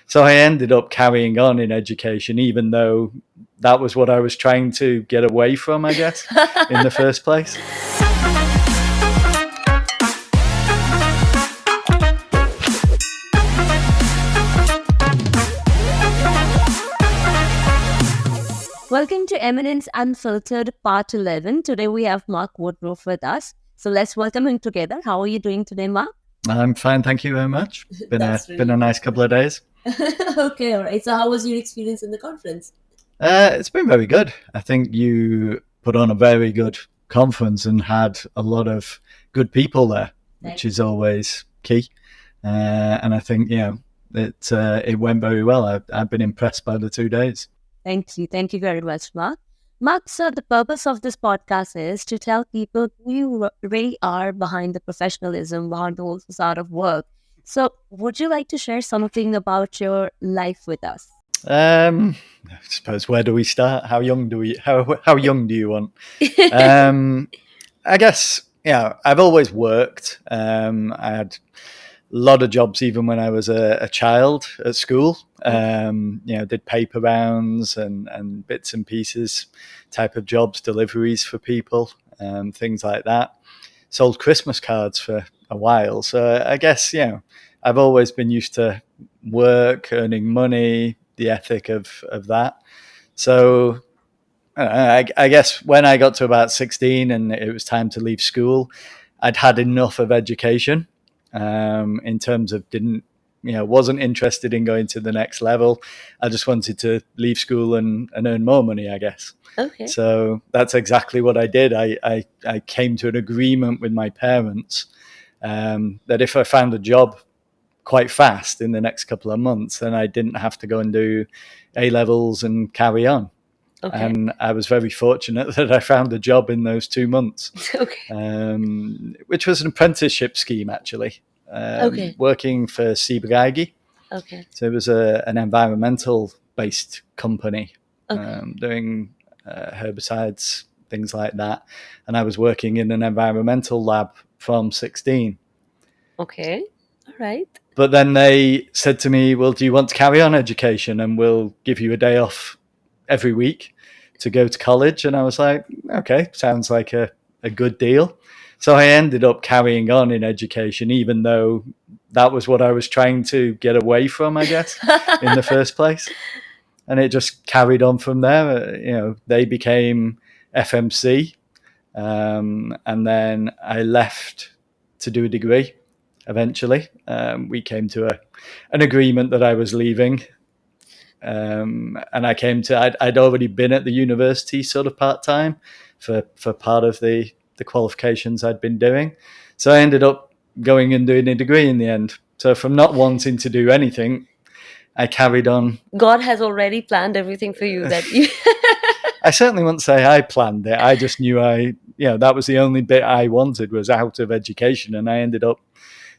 So I ended up carrying on in education, even though that was what I was trying to get away from, I guess, in the first place. Welcome to Eminence Unfiltered Part 11. Today we have Mark Woodruff with us. So let's welcome him together. How are you doing today, Mark? I'm fine, thank you very much. Been a nice couple of days. Okay, all right. So how was your experience in the conference? It's been very good. I think you put on a very good conference and had a lot of good people there, which is always key. And I think it went very well. I've been impressed by the 2 days. Thank you. Thank you very much, Mark. Mark, so the purpose of this podcast is to tell people who you really are behind the professionalism, behind the whole facade of work. So would you like to share something about your life with us? I suppose, where do we start? How young do you want? I guess, I've always worked. I had a lot of jobs even when I was a child at school. Did paper rounds and bits and pieces type of jobs, deliveries for people, things like that. Sold Christmas cards for a while. So I guess, I've always been used to work, earning money, the ethic of that. So I guess when I got to about 16 and it was time to leave school, I'd had enough of education, in terms of wasn't interested in going to the next level. I just wanted to leave school and earn more money, I guess. Okay. So that's exactly what I did. I came to an agreement with my parents, that if I found a job quite fast in the next couple of months, then I didn't have to go and do A-levels and carry on. Okay. And I was very fortunate that I found a job in those 2 months. Okay. Which was an apprenticeship scheme, actually. Okay. Working for Ciba-Geigy. Okay. So it was an environmental-based company, Okay. doing herbicides, things like that. And I was working in an environmental lab from 16. Okay. All right. But then they said to me, well, do you want to carry on education and we'll give you a day off every week to go to college? And I was like, okay, sounds like a good deal. So I ended up carrying on in education, even though that was what I was trying to get away from, I guess, in the first place. And it just carried on from there. They became FMC. And then I left to do a degree. Eventually, we came to an agreement that I was leaving. And I'd already been at the university sort of part-time for part of the qualifications I'd been doing. So I ended up going and doing a degree in the end. So from not wanting to do anything, I carried on. God has already planned everything for you that you... I certainly wouldn't say I planned it. I just knew that was the only bit I wanted, was out of education. And I ended up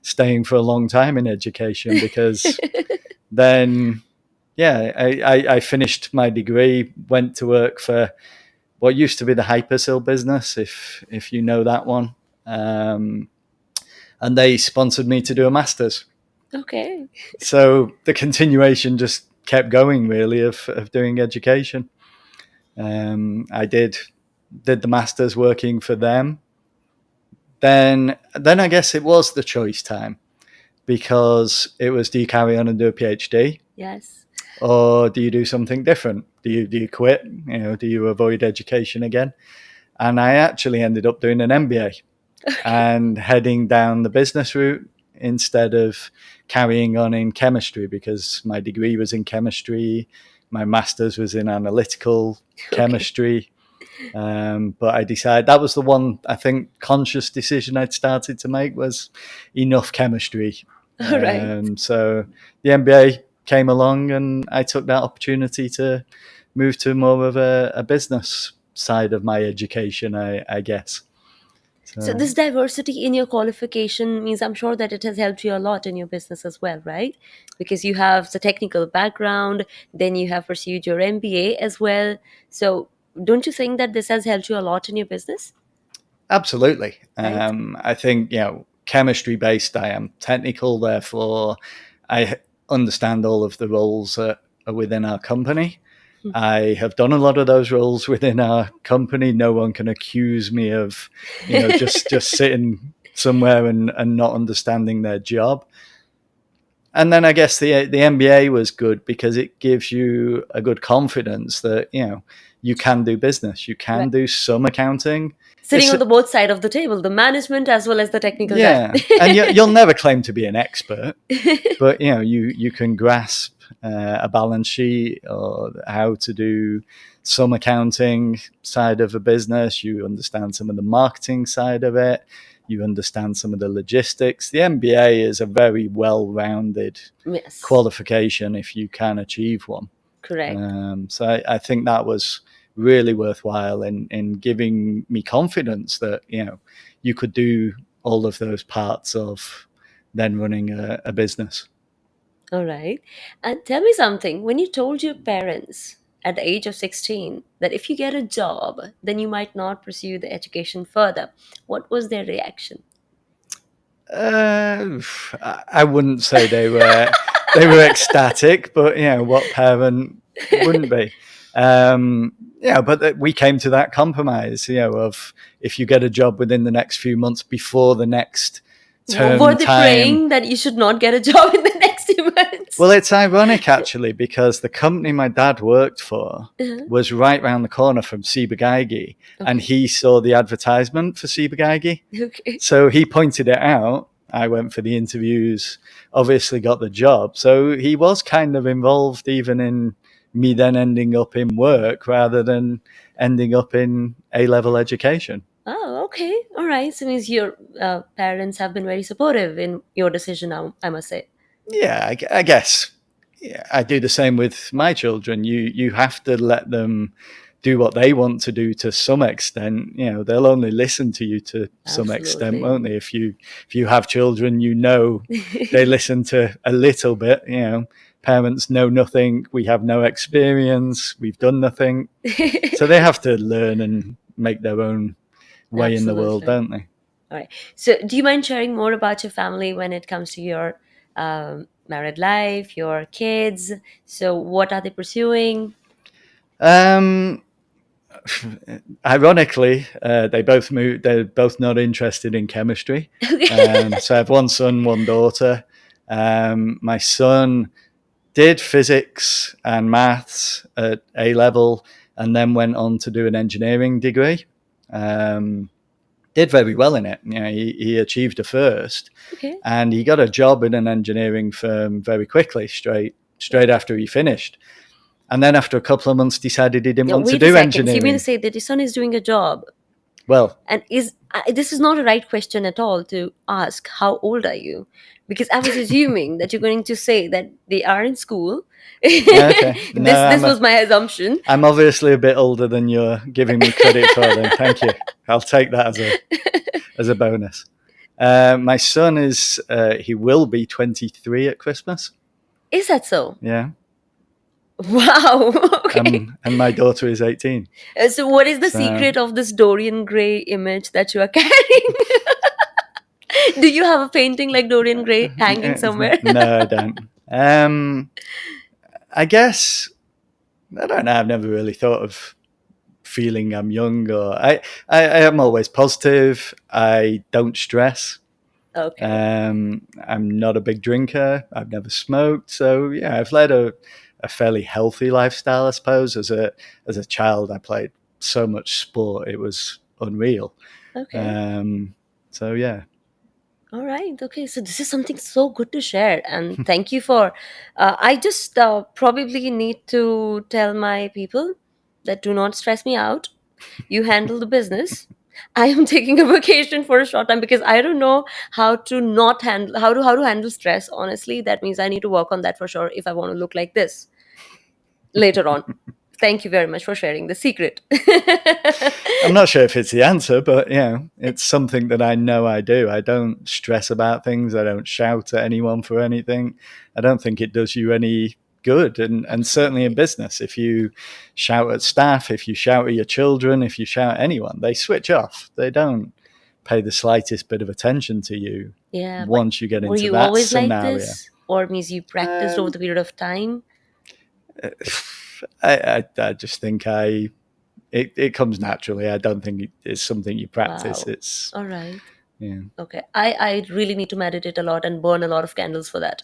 staying for a long time in education because then, I finished my degree, went to work for what used to be the Hypersil business, if you know that one. And they sponsored me to do a master's. Okay. So the continuation just kept going, really, of doing education. I did the master's working for them. Then I guess it was the choice time, because it was, do you carry on and do a PhD? Yes. Or do you do something different? Do you quit? Do you avoid education again? And I actually ended up doing an MBA and heading down the business route instead of carrying on in chemistry, because my degree was in chemistry. My master's was in analytical chemistry. But I decided that was the one, I think, conscious decision I'd started to make, was enough chemistry. Right. So the MBA came along and I took that opportunity to move to more of a business side of my education, I guess. So this diversity in your qualification means, I'm sure that it has helped you a lot in your business as well, right? Because you have the technical background, then you have pursued your MBA as well. So don't you think that this has helped you a lot in your business? Absolutely. Right. I think, chemistry based, I am technical, therefore I understand all of the roles that are within our company. I have done a lot of those roles within our company. No one can accuse me of, just sitting somewhere and not understanding their job. And then I guess the MBA was good because it gives you a good confidence that, you can do business, you can do some accounting. Sitting on the both side of the table, the management as well as the technical guy. And you'll never claim to be an expert, but you can grasp a balance sheet or how to do some accounting side of a business. You understand some of the marketing side of it. You understand some of the logistics. The MBA is a very well-rounded qualification if you can achieve one. Correct. So I think that was really worthwhile in giving me confidence that, you could do all of those parts of then running a business. All right. And tell me something. When you told your parents at the age of 16 that if you get a job, then you might not pursue the education further, what was their reaction? I wouldn't say they were ecstatic, but what parent wouldn't be? But we came to that compromise, of if you get a job within the next few months before the next term Were they praying that you should not get a job in the next few months? Well, it's ironic actually, because the company my dad worked for was right round the corner from Ciba-Geigy, and he saw the advertisement for Ciba-Geigy. Okay. So he pointed it out. I went for the interviews, obviously got the job. So he was kind of involved even in me then ending up in work rather than ending up in A-level education. Oh, okay. All right. So it means your parents have been very supportive in your decision now, I must say. Yeah, I guess. Yeah, I do the same with my children. You have to let them do what they want to do to some extent. They'll only listen to you to some extent, won't they? If you have children, they listen to a little bit. Parents know nothing. We have no experience. We've done nothing. So they have to learn and make their own way in the world, don't they? All right. So do you mind sharing more about your family when it comes to your married life, your kids? So what are they pursuing? Ironically, they both moved. They're both not interested in chemistry. So I have one son, one daughter. My son did physics and maths at A-level, and then went on to do an engineering degree. Did very well in it. He achieved a first, and he got a job in an engineering firm very quickly, straight after he finished. And then after a couple of months, decided he didn't want to do engineering. So you mean to say that your son is doing a job? Well, and this is not a right question at all to ask. How old are you? Because I was assuming that you're going to say that they are in school. Okay. No, this was my assumption. I'm obviously a bit older than you're giving me credit for. Then thank you. I'll take that as a bonus. My son he will be 23 at Christmas. Is that so? Yeah. Wow. Okay. And my daughter is 18. So what is the secret of this Dorian Gray image that you are carrying? Do you have a painting like Dorian Gray hanging somewhere? No, I don't. I guess, I don't know. I've never really thought of feeling I'm young, or I am always positive. I don't stress. Okay. I'm not a big drinker. I've never smoked. So yeah, I've led a fairly healthy lifestyle, I suppose. As a child, I played so much sport, it was unreal. Okay. So yeah. All right. Okay. So this is something so good to share, and thank you for. I just probably need to tell my people that do not stress me out. You handle the business. I am taking a vacation for a short time because I don't know how to not handle how to handle stress. Honestly, that means I need to work on that for sure if I want to look like this later on. Thank you very much for sharing the secret. I'm not sure if it's the answer, but it's something that I know I do. I don't stress about things. I don't shout at anyone for anything. I don't think it does you any good. And certainly in business, if you shout at staff, if you shout at your children, if you shout at anyone, they switch off. They don't pay the slightest bit of attention to you once you get into that scenario. or means you practiced over the period of time? I just think it comes naturally. I don't think it's something you practice. Wow. It's All right. yeah. Okay. I really need to meditate a lot and burn a lot of candles for that.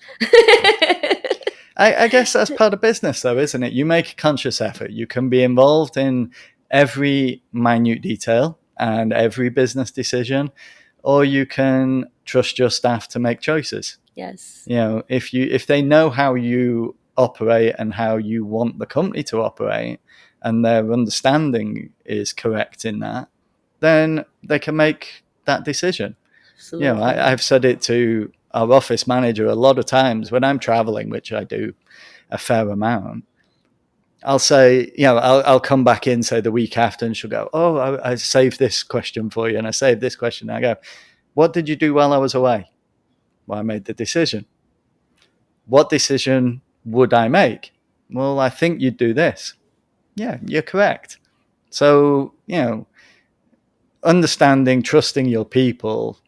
I guess that's part of business, though, isn't it? You make a conscious effort. You can be involved in every minute detail and every business decision, or you can trust your staff to make choices. Yes. If they know how you operate and how you want the company to operate, and their understanding is correct in that, then they can make that decision. Absolutely. I've said it to our office manager a lot of times when I'm traveling, which I do a fair amount. I'll say, I'll come back in, say the week after, and she'll go, "Oh, I saved this question for you, and I saved this question." And I go, "What did you do while I was away?" Well, I made the decision. What decision would I make? Well, I think you'd do this. Yeah, you're correct. So, understanding, trusting your people,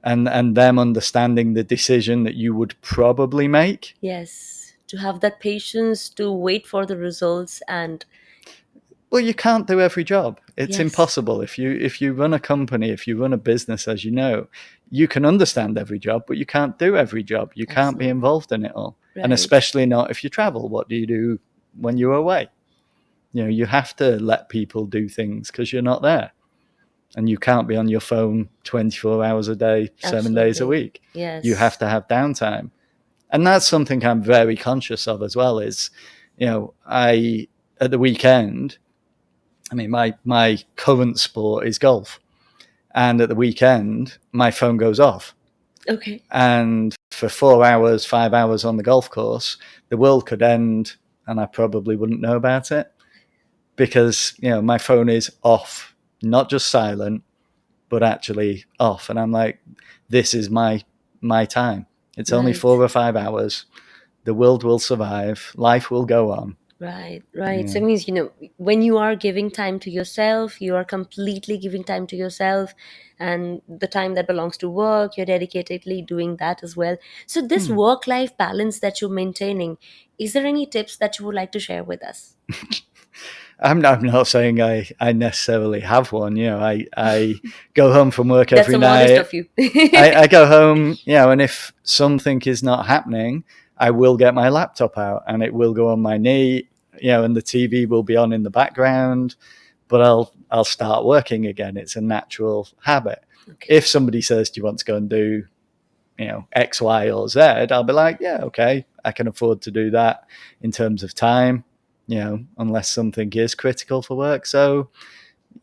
and them understanding the decision that you would probably make. Yes. To have that patience to wait for the results and Well, you can't do every job. It's yes. impossible. If you run a company, if you run a business, as you know, you can understand every job, but you can't do every job. You can't Absolutely. be involved in it all. Right. And especially not if you travel. What do you do when you're away? You have to let people do things because you're not there. And you can't be on your phone 24 hours a day, 7 days a week. Yes. You have to have downtime. And that's something I'm very conscious of as well is, I, at the weekend, I mean, my current sport is golf. And at the weekend, my phone goes off. Okay. And for 4 hours, 5 hours on the golf course, the world could end and I probably wouldn't know about it because, my phone is off, not just silent, but actually off. And I'm like, this is my time. It's only 4 or 5 hours. The world will survive. Life will go on. Right. Yeah. So it means, when you are giving time to yourself, you are completely giving time to yourself, and the time that belongs to work, you're dedicatedly doing that as well. So this work-life balance that you're maintaining, is there any tips that you would like to share with us? I'm not saying I necessarily have one. I go home from work every night. That's so modest of you. I go home, and if something is not happening, I will get my laptop out and it will go on my knee, and the TV will be on in the background, but I'll start working again. It's a natural habit. Okay. If somebody says, "Do you want to go and do, X, Y, or Z?" I'll be like, "Yeah, okay, I can afford to do that in terms of time." Unless something is critical for work. So,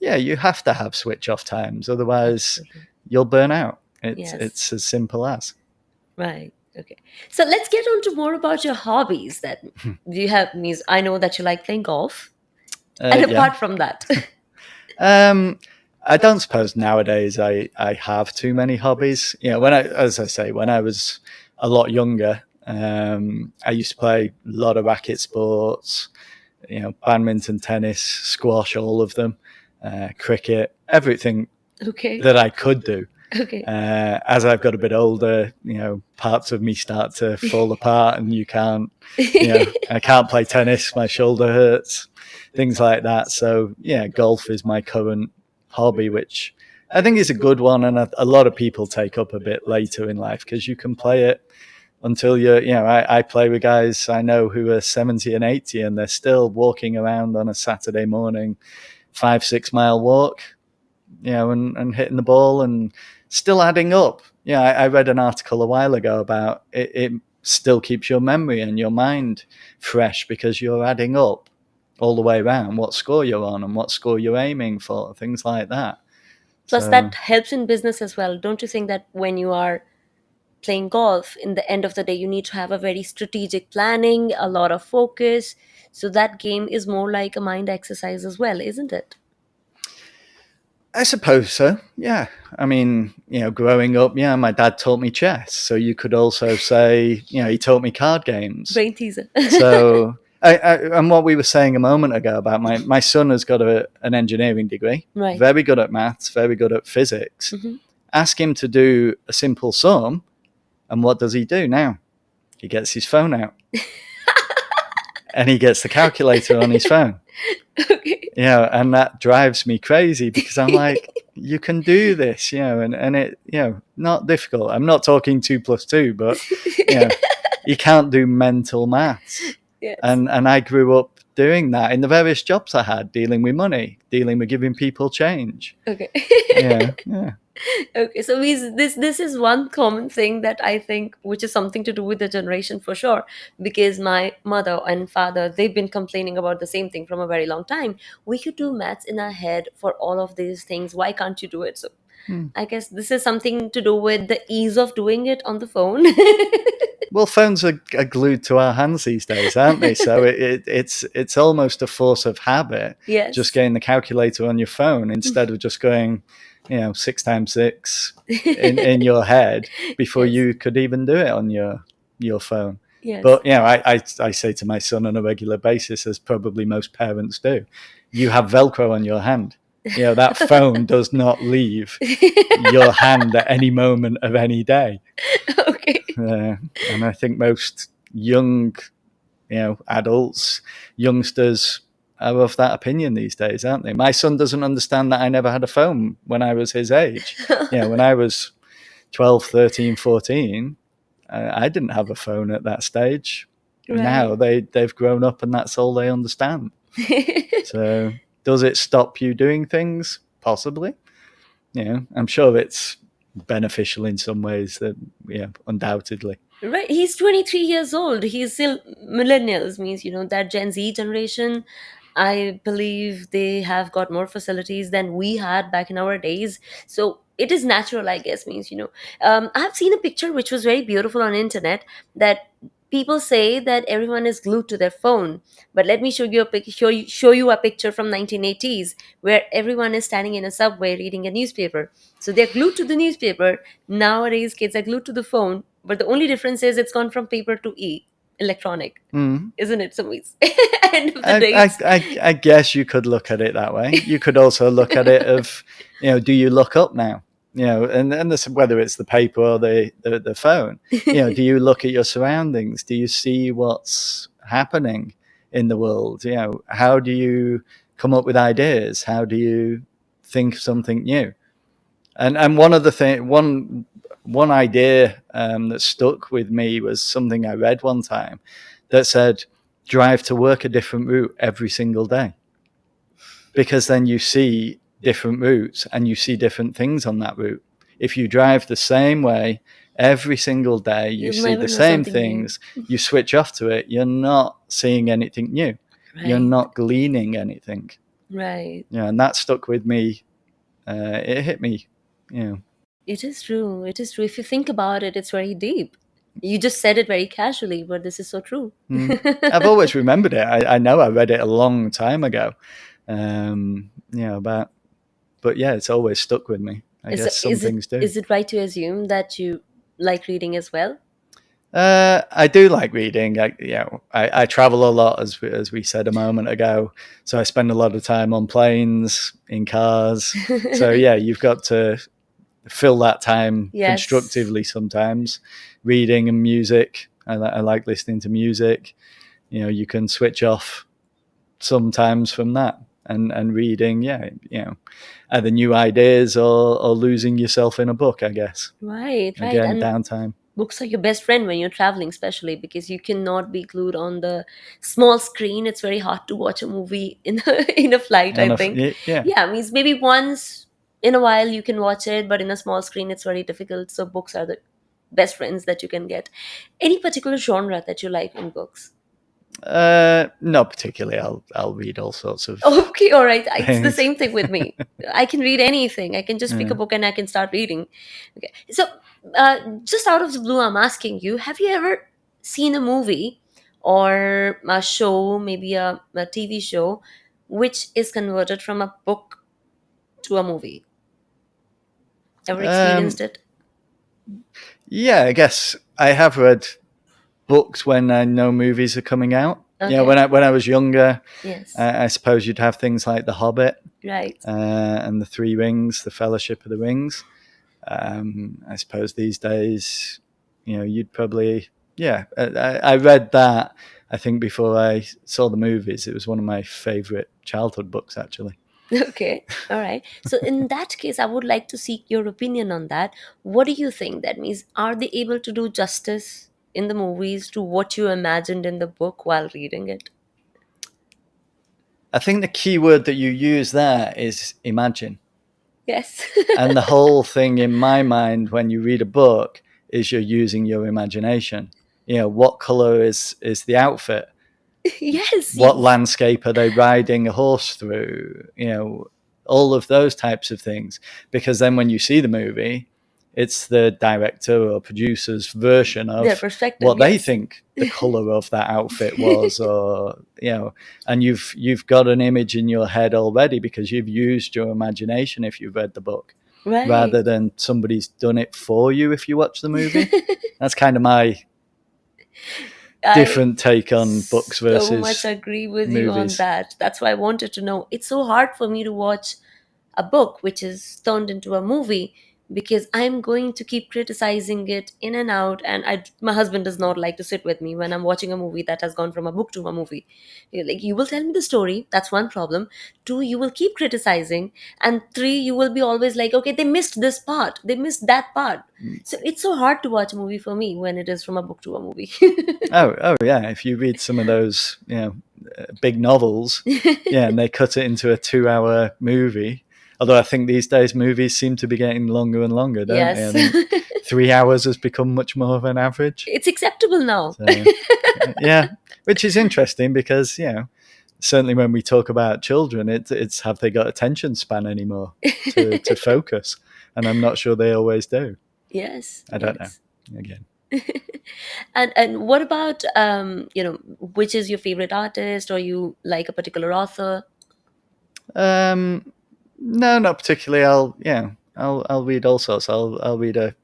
yeah, you have to have switch off times. Otherwise, you'll burn out. It's as simple as. Right. Okay. So let's get on to more about your hobbies that you have. Means I know that you like playing golf. And apart from that. I don't suppose nowadays I have too many hobbies. When I was a lot younger, I used to play a lot of racket sports, badminton, tennis, squash, all of them, cricket, everything that I could do. Okay. As I've got a bit older, parts of me start to fall apart, and I can't play tennis. My shoulder hurts, things like that. So yeah, golf is my current hobby, which I think is a good one, and a lot of people take up a bit later in life because you can play it until I play with guys I know who are 70 and 80 and they're still walking around on a Saturday morning, 5-6 mile walk, and hitting the ball and still adding up. I read an article a while ago about it still keeps your memory and your mind fresh because you're adding up all the way around what score you're on and what score you're aiming for, things like that. Plus, that helps in business as well. Don't you think that when you are playing golf, in the end of the day, you need to have a very strategic planning, a lot of focus. So that game is more like a mind exercise as well, isn't it? I suppose so. Yeah. I mean, growing up, my dad taught me chess. So you could also say, he taught me card games. Brain teaser. So, and what we were saying a moment ago about my son has got an engineering degree, right. Very good at maths, very good at physics. Mm-hmm. Ask him to do a simple sum, and what does he do now? he gets his phone out and he gets the calculator on his phone. Okay. And that drives me crazy because I'm like, you can do this, and it, not difficult. I'm not talking 2 + 2, but you can't do mental maths. Yes. And I grew up doing that in the various jobs I had, dealing with money, dealing with giving people change. Okay. Yeah. Okay, so this is one common thing that I think, which is something to do with the generation for sure, because my mother and father, they've been complaining about the same thing from a very long time. We could do maths in our head for all of these things. Why can't you do it? So I guess this is something to do with the ease of doing it on the phone. Well, phones are glued to our hands these days, aren't they? So it's almost a force of habit. Yes. Just getting the calculator on your phone instead of just going, 6 times 6 in your head before Yes. you could even do it on your phone. Yes. But I say to my son on a regular basis, as probably most parents do, you have Velcro on your hand. That phone does not leave your hand at any moment of any day. Okay. And I think most young, adults, youngsters are of that opinion these days, aren't they? My son doesn't understand that I never had a phone when I was his age. When I was 12, 13, 14, I didn't have a phone at that stage. Right. Now they've grown up and that's all they understand. So does it stop you doing things? Possibly. I'm sure it's beneficial in some ways, that undoubtedly. Right, he's 23 years old. He's still millennials, means, that Gen Z generation. I believe they have got more facilities than we had back in our days. So it is natural, I guess, means, I have seen a picture which was very beautiful on internet, that people say that everyone is glued to their phone. But let me show you a picture from 1980s where everyone is standing in a subway reading a newspaper. So they're glued to the newspaper. Nowadays, kids are glued to the phone, but the only difference is it's gone from paper to electronic. Isn't it? So it's end of the day. I guess you could look at it that way. You could also look at it of, do you look up now? And this, whether it's the paper or the phone, do you look at your surroundings? Do you see what's happening in the world? How do you come up with ideas? How do you think of something new? And one of the one idea that stuck with me was something I read one time that said, drive to work a different route every single day, because then you see different routes and you see different things on that route. If you drive the same way every single day, you see the same things, you switch off to it, you're not seeing anything new. Right. You're not gleaning anything. Right. And that stuck with me. It hit me. It is true. It is true. If you think about it, it's very deep. You just said it very casually, but this is so true. I've always remembered it. I know I read it a long time ago. But yeah, it's always stuck with me. I guess some things do. Is it right to assume that you like reading as well? I do like reading. I travel a lot, as we said a moment ago. So I spend a lot of time on planes, in cars. So yeah, you've got to fill that time constructively sometimes. Reading and music. I like listening to music. You can switch off sometimes from that. And reading, either new ideas or losing yourself in a book, I guess. Right. Again, and downtime. Books are your best friend when you're traveling, especially because you cannot be glued on the small screen. It's very hard to watch a movie in a flight, I think. Yeah, means maybe once in a while you can watch it, but in a small screen it's very difficult. So books are the best friends that you can get. Any particular genre that you like in books? Not particularly. I'll read all sorts of. Okay, all right. It's the same thing with me. I can read anything. I can just pick a book and I can start reading. Okay, so just out of the blue, I'm asking you: have you ever seen a movie or a show, maybe a TV show, which is converted from a book to a movie? Ever experienced it? Yeah, I guess I have read books when I know movies are coming out. Okay. Yeah, when I was younger, yes, I suppose you'd have things like The Hobbit, right, and The Three Rings, The Fellowship of the Rings. I suppose these days, you'd probably Yeah, I read that, I think, before I saw the movies. It was one of my favorite childhood books, actually. Okay, all right. So in that case, I would like to seek your opinion on that. What do you think that means? Are they able to do justice in the movies to what you imagined in the book while reading it? I think the key word that you use there is imagine. Yes. And the whole thing in my mind when you read a book is you're using your imagination. What color is the outfit? Yes. What landscape are they riding a horse through? All of those types of things. Because then when you see the movie, it's the director or producer's version Their of perspective, what they yes. think the color of that outfit was, or and you've got an image in your head already because you've used your imagination if you've read the book, Right. rather than somebody's done it for you if you watch the movie. That's kind of my I different take on books so much versus agree with you on movies. that. That's why I wanted to know. It's so hard for me to watch a book which is turned into a movie because I'm going to keep criticizing it in and out, and my husband does not like to sit with me when I'm watching a movie that has gone from a book to a movie. Like, you will tell me the story, that's one problem. Two, you will keep criticizing, and three, you will be always like, okay, they missed this part, they missed that part. So it's so hard to watch a movie for me when it is from a book to a movie. Oh yeah. If you read some of those, big novels, yeah, and they cut it into a 2-hour movie. Although I think these days movies seem to be getting longer and longer, don't they? I Yes. think 3 hours has become much more of an average. It's acceptable now. So yeah, which is interesting because certainly when we talk about children, it's have they got attention span anymore to focus, and I'm not sure they always do. Yes, I don't know. yes. Again. And what about which is your favorite artist, or you like a particular author? Um, no, not particularly. I'll read all sorts. I'll read a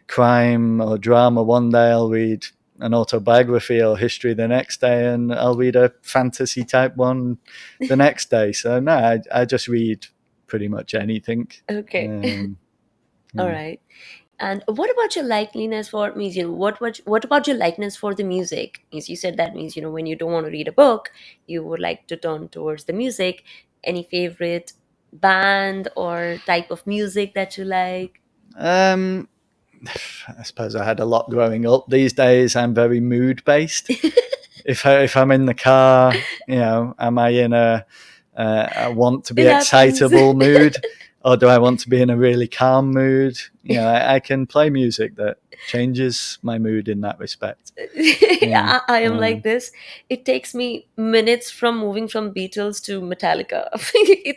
crime or drama one day. I'll read an autobiography or history the next day, and I'll read a fantasy type one the next day. So no, I just read pretty much anything. Okay. Um, All yeah. right. And what about your likeliness for means, what about your likeness for the music? Means you said that means, when you don't want to read a book, you would like to turn towards the music. Any favorite band or type of music that you like? Um, I suppose I had a lot growing up. These days, I'm very mood based. If I'm in the car, am I in a want to be It happens. excitable mood, or do I want to be in a really calm mood? I can play music that changes my mood in that respect. Yeah. I am like this. It takes me minutes from moving from Beatles to Metallica.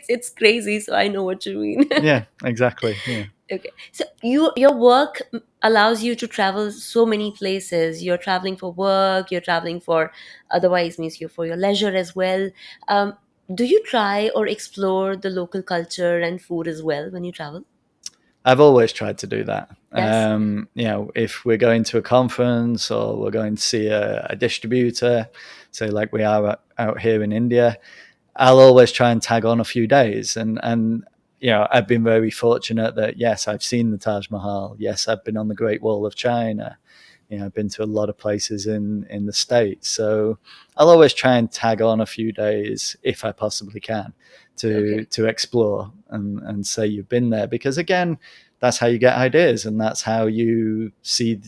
It's crazy, so I know what you mean. Yeah, exactly. Yeah. Okay. So your work allows you to travel so many places. You're traveling for work, you're traveling for otherwise means you for your leisure as well. Um, do you try or explore the local culture and food as well when you travel? I've always tried to do that. Yes. If we're going to a conference or we're going to see a distributor, say like we are out here in India, I'll always try and tag on a few days. And I've been very fortunate that, yes, I've seen the Taj Mahal. Yes, I've been on the Great Wall of China. I've been to a lot of places in the States. So I'll always try and tag on a few days if I possibly can Okay. to explore and say you've been there, because again, that's how you get ideas, and that's how you see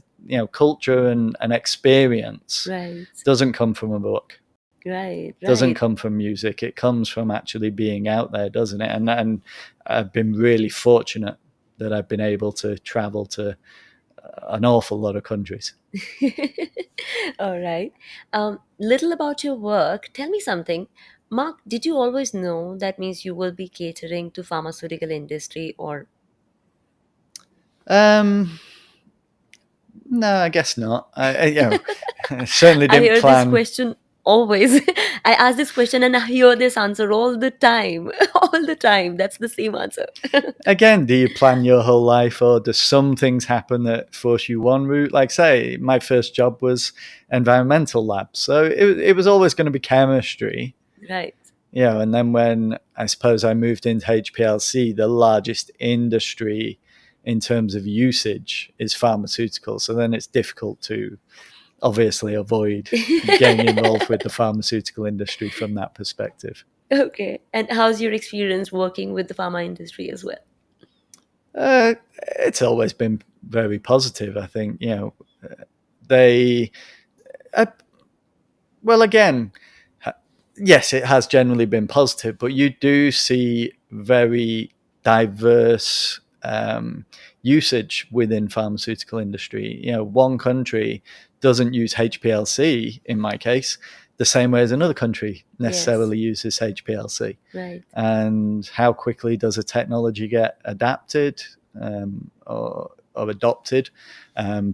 culture and experience Right. doesn't come from a book, Right. doesn't Right. come from music. It comes from actually being out there, doesn't it? And I've been really fortunate that I've been able to travel to an awful lot of countries. All right. Little about your work. Tell me something. Mark, did you always know that means you will be catering to pharmaceutical industry or um no, I guess not. I certainly I didn't hear this plan. question always. I ask this question and I hear this answer all the time. All the time. That's the same answer. Again, do you plan your whole life, or do some things happen that force you one route? Like, say, my first job was environmental lab, so it was always going to be chemistry. Right. And then when I suppose I moved into HPLC, the largest industry in terms of usage is pharmaceuticals. So then it's difficult to obviously avoid getting involved with the pharmaceutical industry from that perspective. Okay. And how's your experience working with the pharma industry as well? It's always been very positive. I think, they, uh, well, again, yes, it has generally been positive, but you do see very diverse usage within pharmaceutical industry. One country doesn't use HPLC, in my case, the same way as another country Yes. necessarily uses HPLC. Right. And how quickly does a technology get adapted or adopted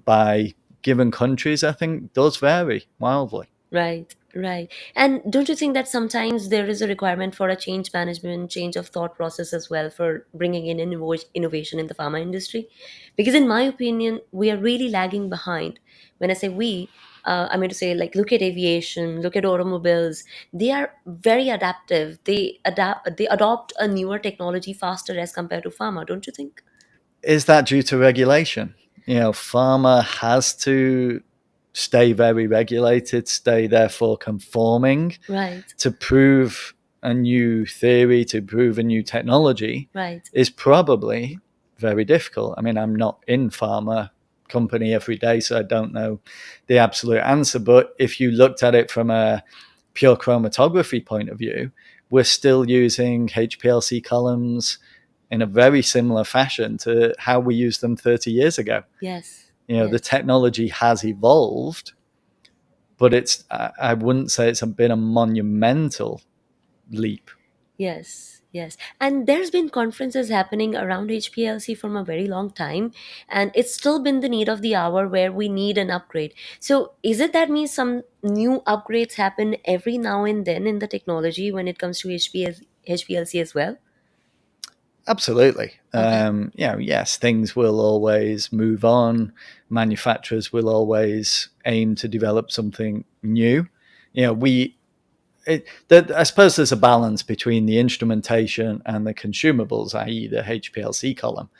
by given countries, I think does vary wildly. Right, right. And don't you think that sometimes there is a requirement for a change management, change of thought process as well for bringing in innovation in the pharma industry? Because in my opinion, we are really lagging behind. When I say we, I mean to say like look at aviation, look at automobiles. They are very adaptive. They adopt a newer technology faster as compared to pharma, don't you think? Is that due to regulation? Pharma has to stay very regulated, stay therefore conforming Right, to prove a new theory, to prove a new technology right. is probably very difficult. I mean, I'm not in pharma company every day, so I don't know the absolute answer. But if you looked at it from a pure chromatography point of view, we're still using HPLC columns in a very similar fashion to how we used them 30 years ago. Yes, The yes. technology has evolved, but I wouldn't say it's been a monumental leap. Yes, yes. And there's been conferences happening around HPLC from a very long time, and it's still been the need of the hour where we need an upgrade. So, is it that means some new upgrades happen every now and then in the technology when it comes to HPLC as well? Absolutely. Okay, Yes, things will always move on. Manufacturers will always aim to develop something new. We I suppose there's a balance between the instrumentation and the consumables, i.e., the HPLC column,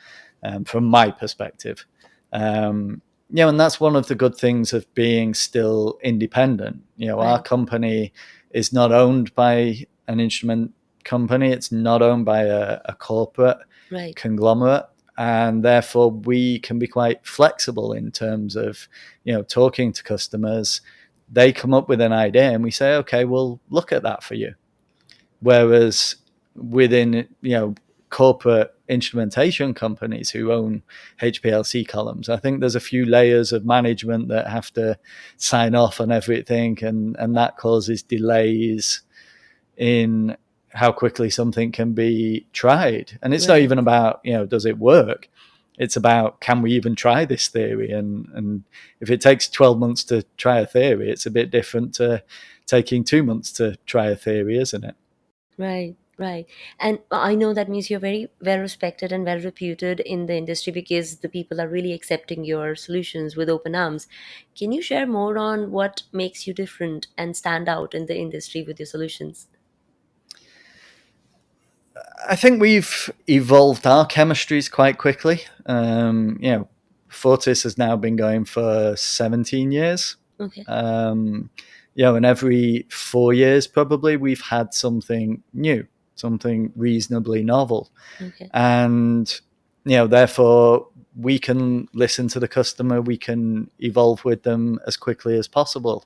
from my perspective. And that's one of the good things of being still independent. Our right, company is not owned by an instrument company, it's not owned by a corporate right, conglomerate. And therefore, we can be quite flexible in terms of, talking to customers. They come up with an idea and we say, okay, we'll look at that for you. Whereas within, corporate instrumentation companies who own HPLC columns, I think there's a few layers of management that have to sign off on everything, and that causes delays in how quickly something can be tried. And it's not right, even about, does it work? It's about, can we even try this theory? And if it takes 12 months to try a theory, it's a bit different to taking 2 months to try a theory, isn't it? right, right. And I know that means you're very well respected and well reputed in the industry because the people are really accepting your solutions with open arms. Can you share more on what makes you different and stand out in the industry with your solutions? I think we've evolved our chemistries quite quickly. Fortis has now been going for 17 years. Okay, Um, and every 4 years, probably, we've had something new, something reasonably novel. okay, And, therefore, we can listen to the customer, we can evolve with them as quickly as possible.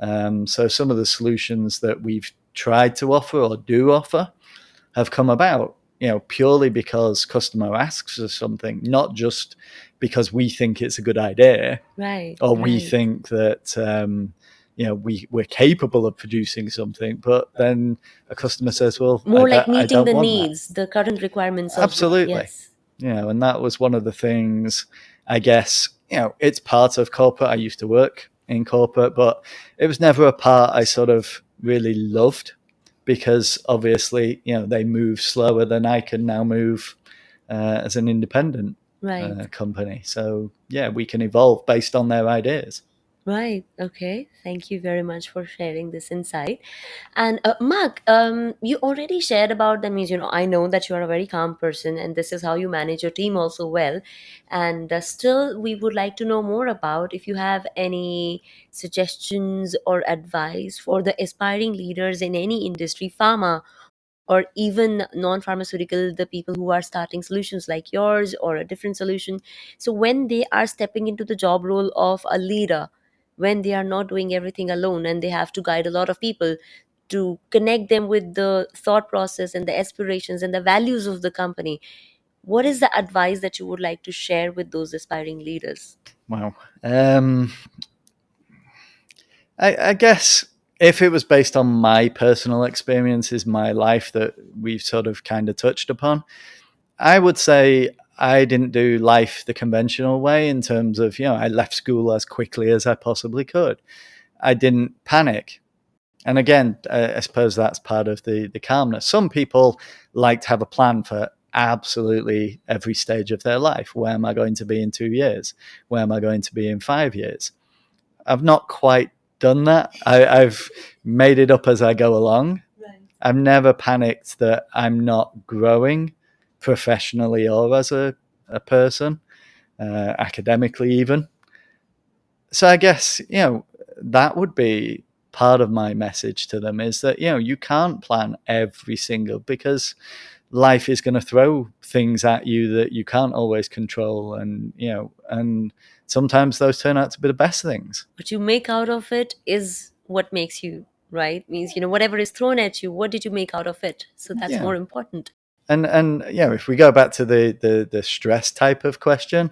So some of the solutions that we've tried to offer or do offer have come about, purely because customer asks us something, not just because we think it's a good idea right, or we right. think that we're capable of producing something, but then a customer says, "Well, More like I meeting don't the want that." needs, the current requirements of the, Absolutely, yes, and that was one of the things. I guess it's part of corporate. I used to work in corporate, but it was never a part I sort of really loved because obviously they move slower than I can now move as an independent right. company. So yeah, we can evolve based on their ideas. Right. Okay. Thank you very much for sharing this insight. And Mark, you already shared about that means, I know that you are a very calm person and this is how you manage your team also well. And still, we would like to know more about if you have any suggestions or advice for the aspiring leaders in any industry, pharma or even non-pharmaceutical, the people who are starting solutions like yours or a different solution. So when they are stepping into the job role of a leader, when they are not doing everything alone and they have to guide a lot of people to connect them with the thought process and the aspirations and the values of the company, what is the advice that you would like to share with those aspiring leaders? Wow. I guess if it was based on my personal experiences, my life that we've sort of kind of touched upon, I would say I didn't do life the conventional way in terms of, I left school as quickly as I possibly could. I didn't panic. And again, I suppose that's part of the calmness. Some people like to have a plan for absolutely every stage of their life. Where am I going to be in 2 years? Where am I going to be in 5 years? I've not quite done that. I've made it up as I go along. Right. I've never panicked that I'm not growing professionally or as a person, academically even. So I guess, that would be part of my message to them is that, you can't plan every single, because life is going to throw things at you that you can't always control. And sometimes those turn out to be the best things. What you make out of it is what makes you, right? Means, whatever is thrown at you, what did you make out of it? So that's Yeah. more important. And if we go back to the stress type of question,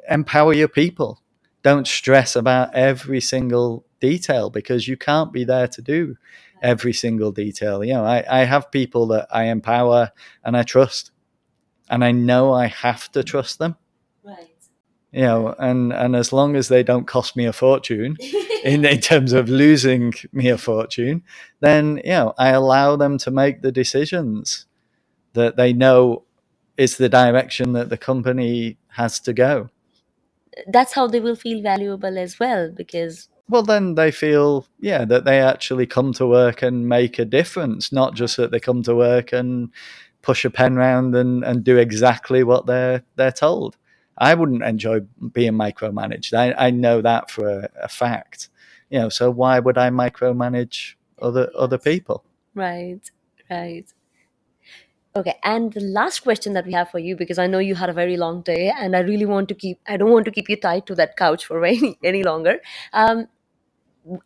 empower your people. Don't stress about every single detail, because you can't be there to do every single detail. I have people that I empower and I trust, and I know I have to trust them. Right. And as long as they don't cost me a fortune in terms of losing me a fortune, then I allow them to make the decisions that they know is the direction that the company has to go. That's how they will feel valuable as well, because Well, then they feel, that they actually come to work and make a difference, not just that they come to work and push a pen round and do exactly what they're told. I wouldn't enjoy being micromanaged. I know that for a fact. So why would I micromanage other people? right, right. Okay, and the last question that we have for you, because I know you had a very long day, and I don't want to keep you tied to that couch for any longer. Um,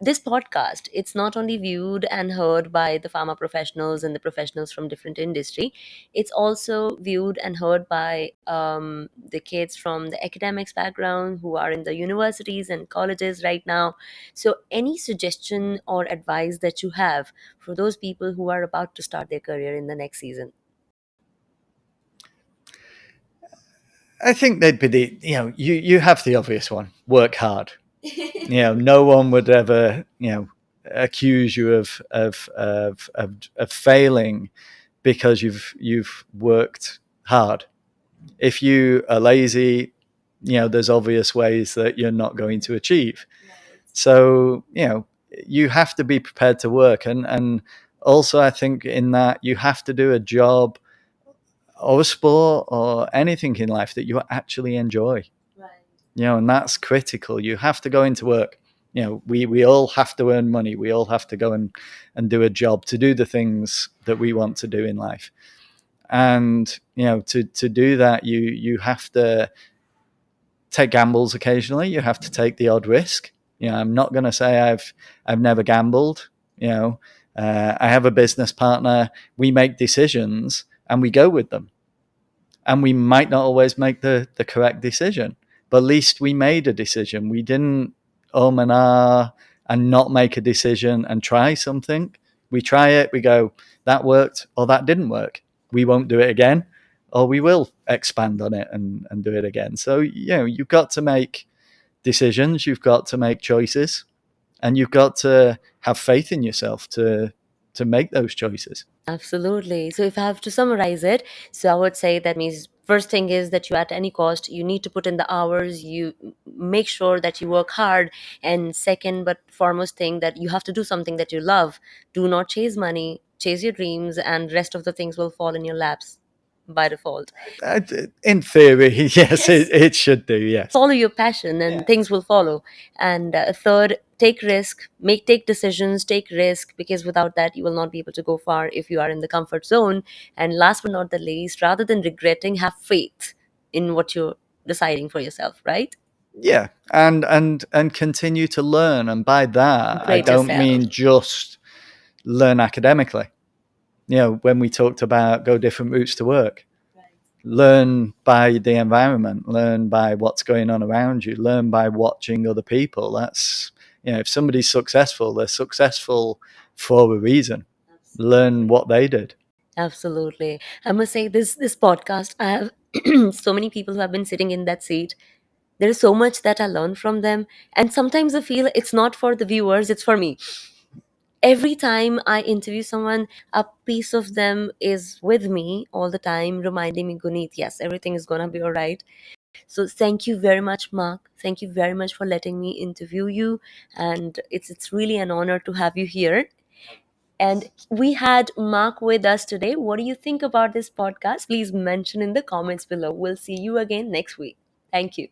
this podcast, it's not only viewed and heard by the pharma professionals and the professionals from different industry, it's also viewed and heard by the kids from the academics background who are in the universities and colleges right now. So any suggestion or advice that you have for those people who are about to start their career in the next season? I think they'd be you have the obvious one: work hard. No one would ever accuse you of failing because you've worked hard. If you are lazy, there's obvious ways that you're not going to achieve. So you have to be prepared to work, and also I think in that you have to do a job or a sport or anything in life that you actually enjoy. And that's critical. You have to go into work. We all have to earn money. We all have to go and do a job to do the things that we want to do in life. And to do that, you have to take gambles occasionally. You have to take the odd risk. I'm not going to say I've never gambled. I have a business partner. We make decisions and we go with them, and we might not always make the correct decision, but at least we made a decision. We didn't and ah and not make a decision and try something. We try it, we go, that worked or that didn't work. We won't do it again, or we will expand on it and do it again. So, you've got to make decisions, you've got to make choices, and you've got to have faith in yourself to make those choices. Absolutely. So if I have to summarize it, so I would say that means First thing is that you, at any cost, you need to put in the hours, you make sure that you work hard. And second, but foremost thing, that you have to do something that you love. Do not chase money, chase your dreams, and rest of the things will fall in your laps by default. In theory, yes, it should do, yes. Follow your passion and things will follow. And third, take risk, take decisions, take risk, because without that you will not be able to go far if you are in the comfort zone. And last but not the least, rather than regretting, have faith in what you're deciding for yourself, right? Yeah, and continue to learn. And by that, I Upgrade don't yourself. mean just learn academically. When we talked about go different routes to work, learn by the environment, learn by what's going on around you, learn by watching other people. That's, if somebody's successful, they're successful for a reason. Learn what they did. Absolutely. I must say, this podcast, I have so many people who have been sitting in that seat. There is so much that I learn from them, and sometimes I feel it's not for the viewers, it's for me. Every time I interview someone, a piece of them is with me all the time, reminding me, Guneet, yes, everything is gonna be all right. So thank you very much, Mark. Thank you very much for letting me interview you, and it's really an honor to have you here. And we had Mark with us today. What do you think about this podcast? Please mention in the comments below. We'll see you again next week. Thank you.